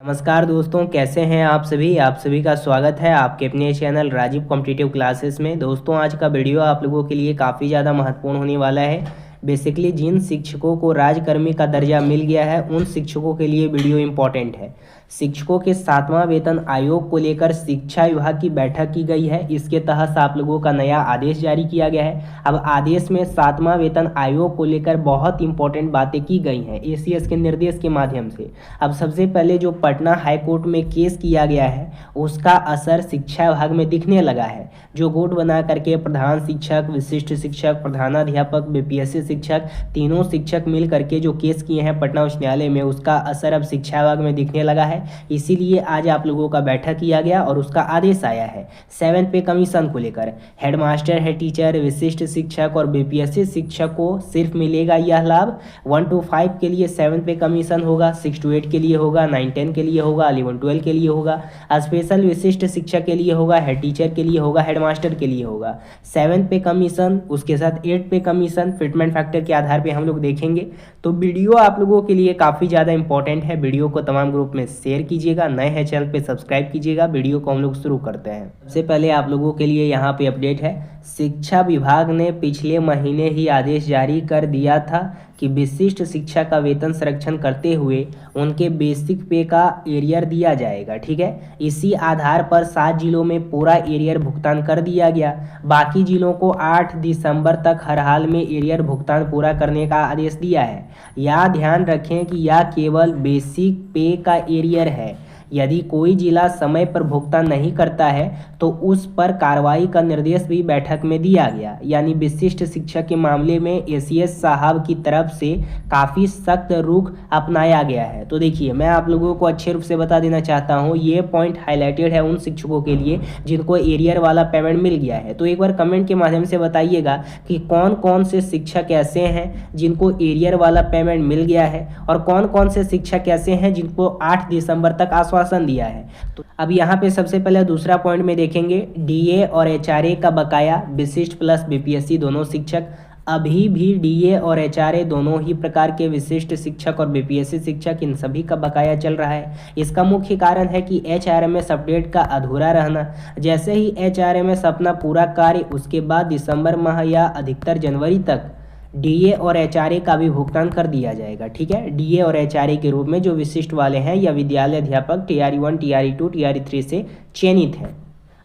नमस्कार दोस्तों, कैसे हैं आप सभी का स्वागत है आपके अपने चैनल राजीव कॉम्पिटिटिव क्लासेस में। दोस्तों, आज का वीडियो आप लोगों के लिए काफ़ी ज़्यादा महत्वपूर्ण होने वाला है। बेसिकली जिन शिक्षकों को राजकर्मी का दर्जा मिल गया है उन शिक्षकों के लिए वीडियो इम्पॉर्टेंट है। शिक्षकों के 7वां वेतन आयोग को लेकर शिक्षा विभाग की बैठक की गई है। इसके तहत आप लोगों का नया आदेश जारी किया गया है। अब आदेश में 7वां वेतन आयोग को लेकर बहुत इंपॉर्टेंट बातें की गई हैं एसीएस के निर्देश के माध्यम से। अब सबसे पहले जो पटना हाई कोर्ट में केस किया गया है उसका असर शिक्षा विभाग में दिखने लगा है। जो गुट बना करके प्रधान शिक्षक, विशिष्ट शिक्षक, प्रधानाध्यापक, बीपीएससी शिक्षक, तीनों शिक्षक मिल करके जो केस किए हैं पटना उच्च न्यायालय में, उसका असर अब शिक्षा विभाग में दिखने लगा है। इसीलिए आज आप लोगों का बैठक किया गया और उसका आदेश आया है 7 पे कमीशन को लेकर। हेडमास्टर, हेड टीचर, विशिष्ट शिक्षक और बीपीएससी शिक्षक को सिर्फ मिलेगा यह लाभ। 1 to 5 के लिए 7 पे कमीशन होगा, 6 to 8 के लिए होगा, 9, 10 के लिए होगा, 11, 12 के लिए होगा, स्पेशल विशिष्ट शिक्षक के लिए होगा, हेड टीचर के लिए होगा, हेडमास्टर के लिए होगा 7 पे कमीशन। उसके साथ 8 पे कमीशन फिटमेंट फैक्टर के आधार पे हम लोग देखेंगे। तो वीडियो आप लोगों के लिए काफ़ी ज़्यादा इंपॉर्टेंट है। वीडियो को तमाम ग्रुप में शेयर कीजिएगा, नए हैं चैनल पे सब्सक्राइब कीजिएगा। वीडियो को हम लोग शुरू करते हैं। सबसे पहले आप लोगों के लिए यहाँ पे अपडेट है। शिक्षा विभाग ने पिछले महीने ही आदेश जारी कर दिया था कि विशिष्ट शिक्षा का वेतन संरक्षण करते हुए उनके बेसिक पे का एरियर दिया जाएगा। ठीक है, इसी आधार पर 7 जिलों में पूरा एरियर भुगतान कर दिया गया। बाकी जिलों को 8 दिसंबर तक हर हाल में एरियर भुगतान पूरा करने का आदेश दिया है। यह ध्यान रखें कि यह केवल बेसिक पे का एरियर है। यदि कोई जिला समय पर भुगतान नहीं करता है तो उस पर कार्रवाई का निर्देश भी बैठक में दिया गया। यानी विशिष्ट शिक्षा के मामले में एसीएस साहब की तरफ से काफ़ी सख्त रुख अपनाया गया है। तो देखिए, मैं आप लोगों को अच्छे रूप से बता देना चाहता हूँ, ये पॉइंट हाईलाइटेड है उन शिक्षकों के लिए जिनको एरियर वाला पेमेंट मिल गया है। तो एक बार कमेंट के माध्यम से बताइएगा कि कौन कौन से शिक्षक ऐसे हैं जिनको एरियर वाला पेमेंट मिल गया है और कौन कौन से शिक्षक ऐसे हैं जिनको 8 दिसंबर तक आश्वासन दिया है। तो अब यहाँ पे सबसे पहले दूसरा पॉइंट में देखेंगे, डीए और एचआरए का बकाया। विशिष्ट प्लस बीपीएससी दोनों शिक्षक अभी भी डीए और एचआरए दोनों ही प्रकार के विशिष्ट शिक्षक और बीपीएससी शिक्षक, इन सभी का बकाया चल रहा है। इसका मुख्य कारण है कि एचआरएमएस अपडेट का अधूरा रहना। जैसे ही एचआरएमएस अपना पूरा कार्य उसके बाद दिसंबर माह या अधिकतर जनवरी तक डीए और एचआरए का भी भुगतान कर दिया जाएगा। ठीक है, डीए और एचआरए के रूप में जो विशिष्ट वाले हैं या विद्यालय अध्यापक टीआरई 1, टीआरई 2, टीआरई 3 से चयनित हैं।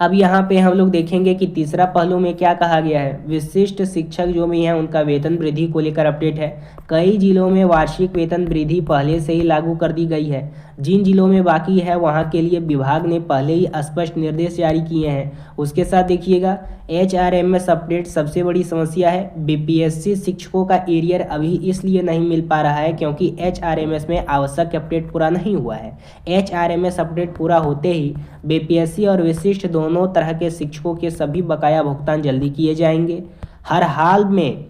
अब यहाँ पे हम लोग देखेंगे कि तीसरा पहलू में क्या कहा गया है। विशिष्ट शिक्षक जो भी हैं उनका वेतन वृद्धि को लेकर अपडेट है। कई जिलों में वार्षिक वेतन वृद्धि पहले से ही लागू कर दी गई है। जिन जिलों में बाकी है वहाँ के लिए विभाग ने पहले ही स्पष्ट निर्देश जारी किए हैं। उसके साथ देखिएगा, एचआरएमएस अपडेट सबसे बड़ी समस्या है। बीपीएससी शिक्षकों का एरियर अभी इसलिए नहीं मिल पा रहा है क्योंकि एचआरएमएस में आवश्यक अपडेट पूरा नहीं हुआ है। एचआरएमएस अपडेट पूरा होते ही बीपीएससी और विशिष्ट दोनों तरह के शिक्षकों के सभी बकाया भुगतान जल्दी किए जाएंगे। हर हाल में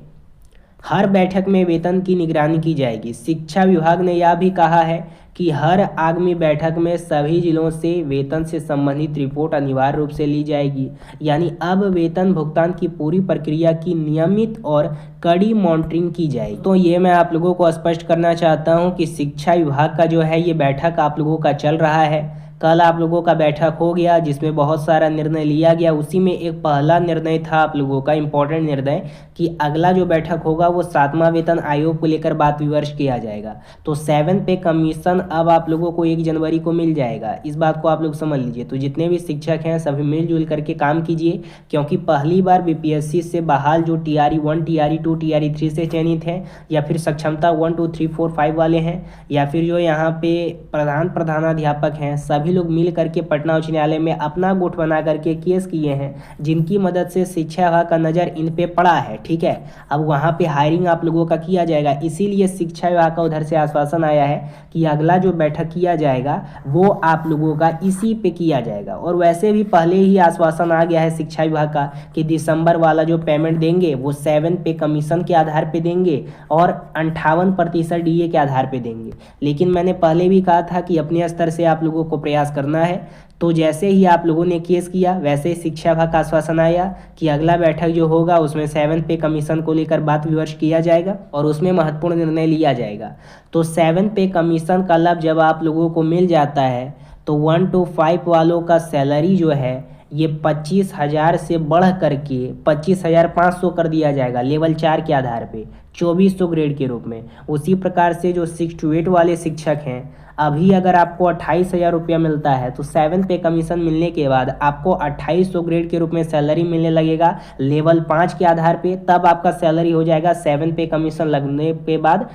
हर बैठक में वेतन की निगरानी की जाएगी। शिक्षा विभाग ने यह भी कहा है कि हर आगामी बैठक में सभी जिलों से वेतन से संबंधित रिपोर्ट अनिवार्य रूप से ली जाएगी। यानी अब वेतन भुगतान की पूरी प्रक्रिया की नियमित और कड़ी मॉनिटरिंग की जाएगी। तो ये मैं आप लोगों को स्पष्ट करना चाहता हूँ कि शिक्षा विभाग का जो है ये बैठक आप लोगों का चल रहा है। कल आप लोगों का बैठक हो गया जिसमें बहुत सारा निर्णय लिया गया। उसी में एक पहला निर्णय था आप लोगों का इम्पोर्टेंट निर्णय कि अगला जो बैठक होगा वो 7वां वेतन आयोग को लेकर बात विमर्श किया जाएगा। तो 7 पे कमीशन अब आप लोगों को 1 जनवरी को मिल जाएगा। इस बात को आप लोग समझ लीजिए। तो जितने भी शिक्षक हैं सभी मिलजुल करके काम कीजिए, क्योंकि पहली बार बीपीएससी से बहाल जो टीआरई 1, टीआरई 2, टीआरई 3 से चयनित हैं या फिर सक्षमता 1, 2, 3, 4, 5 वाले हैं या फिर जो यहाँ पे प्रधानाध्यापक हैं, सभी लोग मिल करके पटना उच्च न्यायालय में अपना गुट बना करके केस किए हैं जिनकी मदद से शिक्षा विभाग का नज़र इन पे पड़ा है। ठीक है, अब वहाँ पे हायरिंग आप लोगों का किया जाएगा। इसीलिए शिक्षा विभाग का उधर से आश्वासन आया है कि अगला जो बैठक किया जाएगा वो आप लोगों का इसी पे किया जाएगा। और वैसे भी पहले ही आश्वासन आ गया है शिक्षा विभाग का कि दिसंबर वाला जो पेमेंट देंगे वो 7 पे कमीशन के आधार पे देंगे और 58% डीए के आधार पे देंगे। लेकिन मैंने पहले भी कहा था कि अपने स्तर से आप लोगों को प्रयास करना है। तो जैसे ही आप लोगों ने केस किया वैसे ही शिक्षा विभाग का आश्वासन आया कि अगला बैठक जो होगा उसमें 7 पे पे कमीशन को लेकर बात विमर्श किया जाएगा और उसमें महत्वपूर्ण निर्णय लिया जाएगा। तो 7 पे कमीशन का लाभ जब आप लोगों को मिल जाता है तो 1 to 5 वालों का सैलरी जो है ये 25,000 से बढ़ करके 25,500 कर दिया जाएगा लेवल 4 के आधार पे 2400 ग्रेड के रूप में। उसी प्रकार से जो 6 to 8 वाले शिक्षक हैं, अभी अगर आपको 28,000 रुपया मिलता है तो 7 पे कमीशन मिलने के बाद आपको 2800 ग्रेड के रूप में सैलरी मिलने लगेगा लेवल 5 के आधार पे। तब आपका सैलरी हो जाएगा 7 पे कमीशन लगने के बाद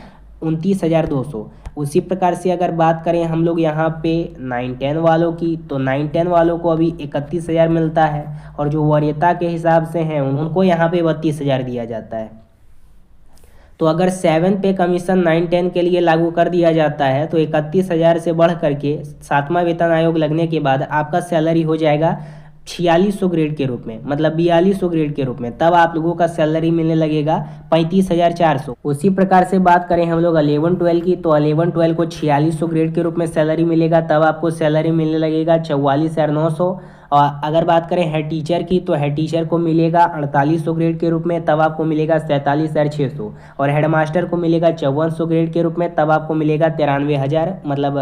29,200। उसी प्रकार से अगर बात करें हम लोग यहाँ पे 9-10 वालों की, तो 9-10 वालों को अभी 31,000 मिलता है और जो वरीयता के हिसाब से हैं उनको यहाँ पे 32,000 दिया जाता है। तो अगर 7 पे कमीशन 9-10 के लिए लागू कर दिया जाता है तो 31,000 से बढ़ करके 7वां वेतन आयोग लगने के बाद आपका सैलरी हो जाएगा 4600 ग्रेड के रूप में, मतलब 4200 ग्रेड के रूप में। तब आप लोगों का सैलरी मिलने लगेगा 35,400। उसी प्रकार से बात करें हम लोग 11-12 की, तो 11-12 को 4600 ग्रेड के रूप में सैलरी मिलेगा। तब आपको सैलरी मिलने लगेगा 44,900। और अगर बात करें हेड टीचर की, तो हेड टीचर को मिलेगा 4800 ग्रेड के रूप में, तब आपको मिलेगा 47,600। और हेड मास्टर को मिलेगा 5400 ग्रेड के रूप में, तब आपको मिलेगा 93,000, मतलब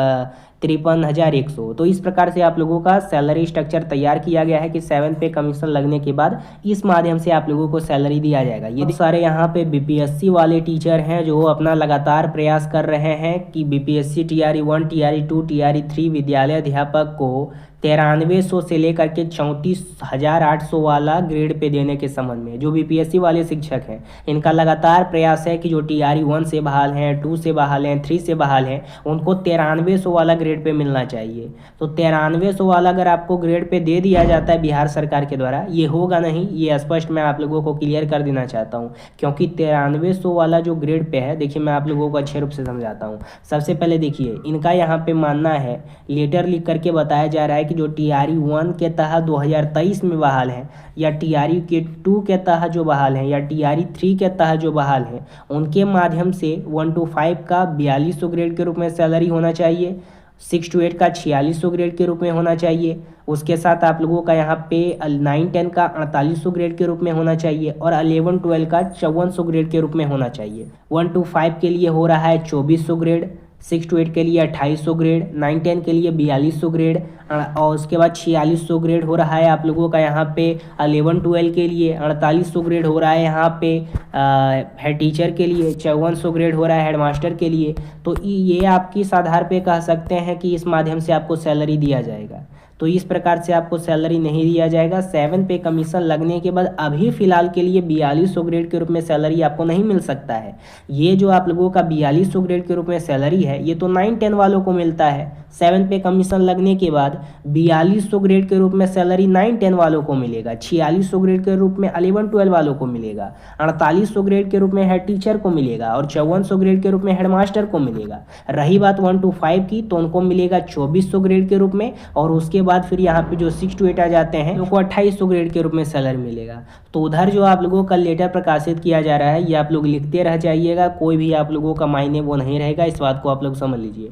53,100। तो इस प्रकार से आप लोगों का सैलरी स्ट्रक्चर तैयार किया गया है कि 7 पे कमीशन लगने के बाद इस माध्यम से आप लोगों को सैलरी दिया जाएगा। ये सारे यहाँ पे बीपीएससी वाले टीचर हैं जो अपना लगातार प्रयास कर रहे हैं कि बीपीएससी TRE 1, TRE 2, TRE 3 विद्यालय अध्यापक को 9300 से लेकर के 34,800 वाला ग्रेड पे देने के संबंध में। जो बीपीएससी वाले शिक्षक हैं इनका लगातार प्रयास है कि जो TRE 1 से बहाल हैं, 2 से बहाल हैं, 3 से बहाल हैं, उनको 9300 वाला ग्रेड पे मिलना चाहिए। तो 9300 वाला अगर आपको ग्रेड पे दे दिया जाता है बिहार सरकार के द्वारा, ये होगा नहीं, ये स्पष्ट मैं आप लोगों को क्लियर कर देना चाहता हूँ। क्योंकि 9300 वाला जो ग्रेड पे है, देखिए मैं आप लोगों को अच्छे रूप से समझाता हूँ। सबसे पहले देखिए इनका यहाँ पे मानना है, लेटर लिख करके बताया जा रहा है कि जो TRE 1 के तहत 2023 में बहाल है, या TRE के 2 के तहत जो बहाल है, या TRE 3 के तहत जो बहाल है, उनके माध्यम से 1 to 5 का 4200 ग्रेड के रूप में सैलरी होना चाहिए, 6 to 8 का 4600 ग्रेड के रूप में होना चाहिए। उसके साथ आप लोगों का यहाँ पे 9-10 का 4800 ग्रेड के रूप में होना चाहिए और 11-12 का 5400 ग्रेड के रूप में होना चाहिए। 1 to 5 के लिए हो रहा है 2400 ग्रेड, 6 to 8 के लिए 2800 ग्रेड, 9-10 के लिए 4200 ग्रेड और उसके बाद 4600 ग्रेड हो रहा है आप लोगों का यहाँ पे 11-12 के लिए, 4800 ग्रेड हो रहा है यहाँ पे हेड टीचर के लिए, 5400 ग्रेड हो रहा है हेड मास्टर के लिए। तो ये आप किस आधार पे कह सकते हैं कि इस माध्यम से आपको सैलरी दिया जाएगा? तो इस प्रकार से आपको सैलरी नहीं दिया जाएगा। 7 पे कमीशन लगने के बाद अभी फ़िलहाल के लिए 4200 ग्रेड के रूप में सैलरी आपको नहीं मिल सकता है। ये जो आप लोगों का 4200 ग्रेड के रूप में सैलरी है, ये तो 9-10 वालों को मिलता है। 7 पे कमीशन लगने के बाद 4200 ग्रेड के रूप में सैलरी 9-10 वालों को मिलेगा, 4600 ग्रेड के रूप में 11-12 वालों को मिलेगा, 4800 ग्रेड के रूप में हेड टीचर को मिलेगा और 5400 ग्रेड के रूप में हेड मास्टर को मिलेगा। रही बात 1 to 5 की, तो उनको मिलेगा 2400 ग्रेड के रूप में और उसके बाद फिर यहाँ पे जो 6 to 8 आ जाते हैं उनको 2800 ग्रेड के रूप में सैलरी मिलेगा। तो उधर जो आप लोगों का लेटर प्रकाशित किया जा रहा है, ये आप लोग लिखते रह जाइएगा, कोई भी आप लोगों का मायने वो नहीं रहेगा, इस बात को आप लोग समझ लीजिए।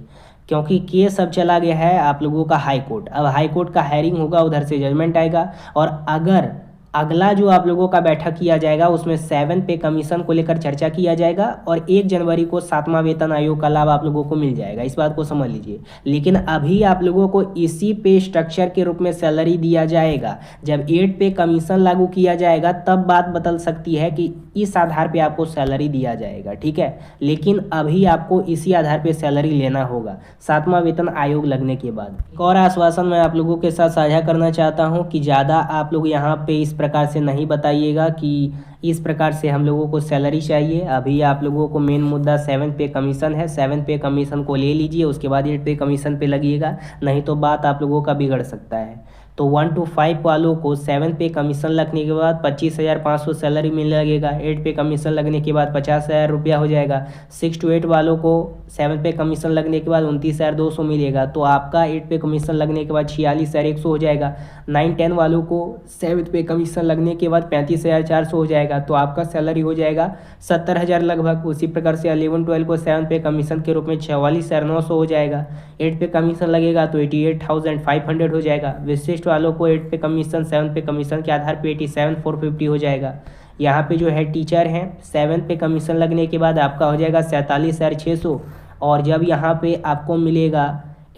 क्योंकि केस अब चला गया है आप लोगों का हाई कोर्ट। अब हाई कोर्ट का हायरिंग होगा, उधर से जजमेंट आएगा और अगर अगला जो आप लोगों का बैठक किया जाएगा उसमें 7 पे कमीशन को लेकर चर्चा किया जाएगा और 1 जनवरी को 7वां वेतन आयोग का लाभ आप लोगों को मिल जाएगा, इस बात को समझ लीजिए। लेकिन अभी आप लोगों को इसी पे स्ट्रक्चर के रूप में सैलरी दिया जाएगा। जब 8 पे कमीशन लागू किया जाएगा तब बात बदल सकती है कि इस आधार पे आपको सैलरी दिया जाएगा, ठीक है। लेकिन अभी आपको इसी आधार पे सैलरी लेना होगा 7वां वेतन आयोग लगने के बाद। एक और आश्वासन मैं आप लोगों के साथ साझा करना चाहता हूँ कि ज़्यादा आप लोग यहाँ पे इस प्रकार से नहीं बताइएगा कि इस प्रकार से हम लोगों को सैलरी चाहिए। अभी आप लोगों को मेन मुद्दा 7 पे कमीशन है, 7 पे कमीशन को ले लीजिए, उसके बाद 8 पे कमीशन पे लगिएगा, नहीं तो बात आप लोगों का बिगड़ सकता है। तो 1 to 5 वालों को 7 पे कमीशन लगने के बाद 25,500 सैलरी मिलने लगेगा। 8 पे कमीशन लगने के बाद 50,000 रुपया हो जाएगा। 6 to 8 वालों को 7 पे कमीशन लगने के बाद 29,200 मिलेगा। तो आपका 8 पे कमीशन लगने के बाद 46,100 हो जाएगा। 9-10 वालों को 7 पे कमीशन लगने के बाद 35,400 हो जाएगा। तो आपका सैलरी हो जाएगा 70,000 लगभग। उसी प्रकार से 11-12 को 7 पे कमीशन के रूप में 44,900 हो जाएगा। 8 पे कमीशन लगेगा तो 88,500 हो जाएगा। विशिष्ट वालों को 8 पे कमीशन 7 पे कमीशन के आधार पे 87,450 हो जाएगा। यहाँ पे जो है टीचर हैं 7 पे कमीशन लगने के बाद आपका हो जाएगा 47,600। और जब यहाँ पे आपको मिलेगा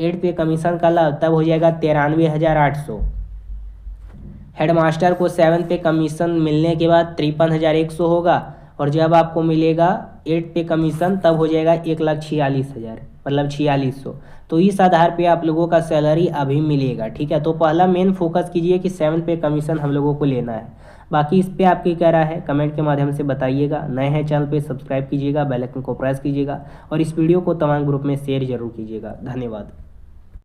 8 पे कमीशन का लाभ तब हो जाएगा 93,800। हेडमास्टर को 7 पे कमीशन मिलने के बाद 53,100 होगा। और जब आपको मिलेगा 8 पे कमीशन तब हो जाएगा 1,46,000 मतलब 4600। तो इस आधार पे आप लोगों का सैलरी अभी मिलेगा। ठीक है, तो पहला मेन फोकस कीजिए कि 7 पे कमीशन हम लोगों को लेना है। बाकी इस पे आपकी क्या राय है कमेंट के माध्यम से बताइएगा। नए हैं चैनल पे सब्सक्राइब कीजिएगा, बेल आइकन को प्रेस कीजिएगा और इस वीडियो को तमाम ग्रुप में शेयर जरूर कीजिएगा। धन्यवाद।